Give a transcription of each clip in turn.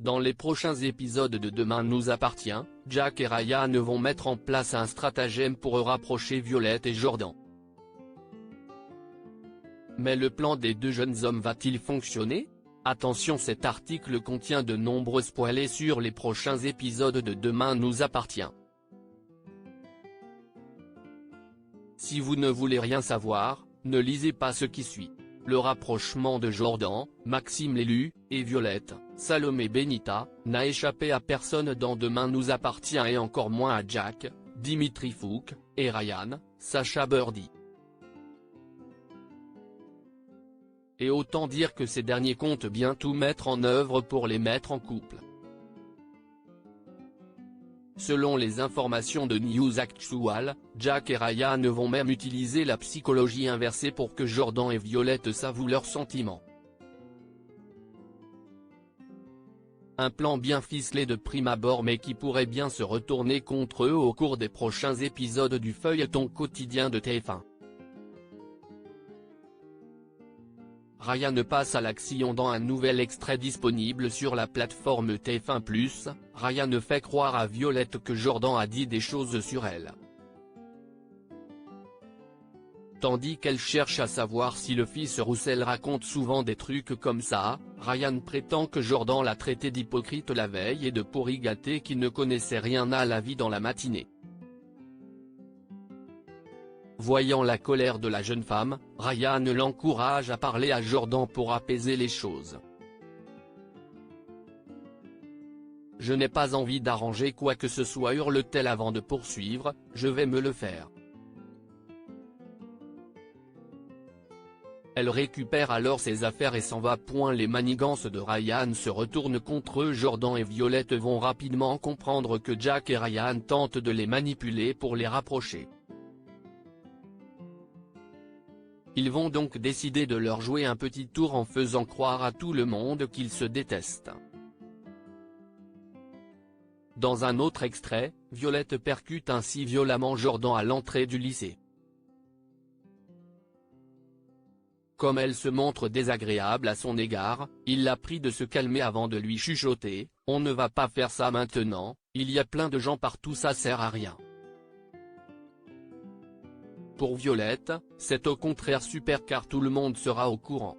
Dans les prochains épisodes de Demain nous appartient, Jack et Ryan vont mettre en place un stratagème pour rapprocher Violette et Jordan. Mais le plan des deux jeunes hommes va-t-il fonctionner? Attention, cet article contient de nombreux spoilers sur les prochains épisodes de Demain nous appartient. Si vous ne voulez rien savoir, ne lisez pas ce qui suit. Le rapprochement de Jordan, Maxime l'élu, et Violette, Salomé Benita, n'a échappé à personne dans Demain nous appartient et encore moins à Jack, Dimitri Fouk, et Ryan, Sacha Birdie. Et autant dire que ces derniers comptent bien tout mettre en œuvre pour les mettre en couple. Selon les informations de News Actual, Jack et Ryan vont même utiliser la psychologie inversée pour que Jordan et Violette s'avouent leurs sentiments. Un plan bien ficelé de prime abord mais qui pourrait bien se retourner contre eux au cours des prochains épisodes du feuilleton quotidien de TF1. Ryan passe à l'action dans un nouvel extrait disponible sur la plateforme TF1+, Ryan fait croire à Violette que Jordan a dit des choses sur elle. Tandis qu'elle cherche à savoir si le fils Roussel raconte souvent des trucs comme ça, Ryan prétend que Jordan l'a traité d'hypocrite la veille et de pourri gâté qui ne connaissait rien à la vie dans la matinée. Voyant la colère de la jeune femme, Ryan l'encourage à parler à Jordan pour apaiser les choses. « Je n'ai pas envie d'arranger quoi que ce soit, hurle-t-elle avant de poursuivre, je vais me le faire. » Elle récupère alors ses affaires et s'en va. Les manigances de Ryan se retournent contre eux. Jordan et Violette vont rapidement comprendre que Jack et Ryan tentent de les manipuler pour les rapprocher. Ils vont donc décider de leur jouer un petit tour en faisant croire à tout le monde qu'ils se détestent. Dans un autre extrait, Violette percute ainsi violemment Jordan à l'entrée du lycée. Comme elle se montre désagréable à son égard, il la prie de se calmer avant de lui chuchoter « On ne va pas faire ça maintenant, il y a plein de gens partout, ça sert à rien ». Pour Violette, c'est au contraire super car tout le monde sera au courant.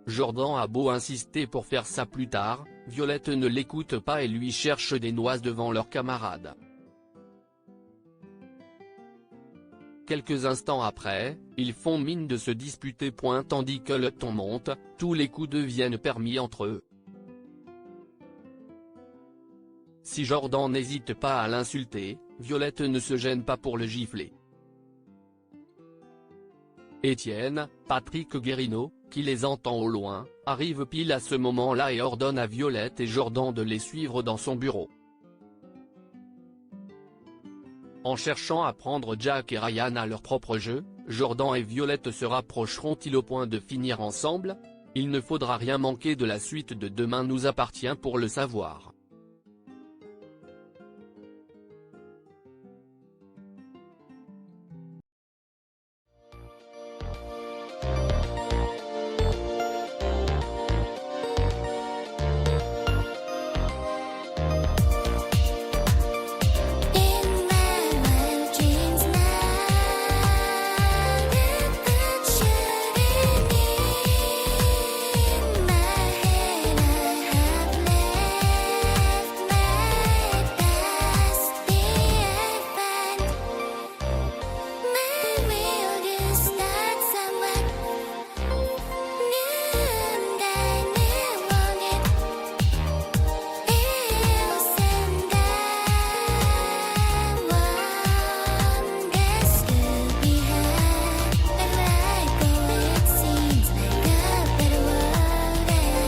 Jordan a beau insister pour faire ça plus tard, Violette ne l'écoute pas et lui cherche des noises devant leurs camarades. Quelques instants après, ils font mine de se disputer. Tandis que le ton monte, tous les coups deviennent permis entre eux. Si Jordan n'hésite pas à l'insulter, Violette ne se gêne pas pour le gifler. Étienne, Patrick Guérino, qui les entend au loin, arrive pile à ce moment-là et ordonne à Violette et Jordan de les suivre dans son bureau. En cherchant à prendre Jack et Ryan à leur propre jeu, Jordan et Violette se rapprocheront-ils au point de finir ensemble? Il ne faudra rien manquer de la suite de Demain nous appartient pour le savoir.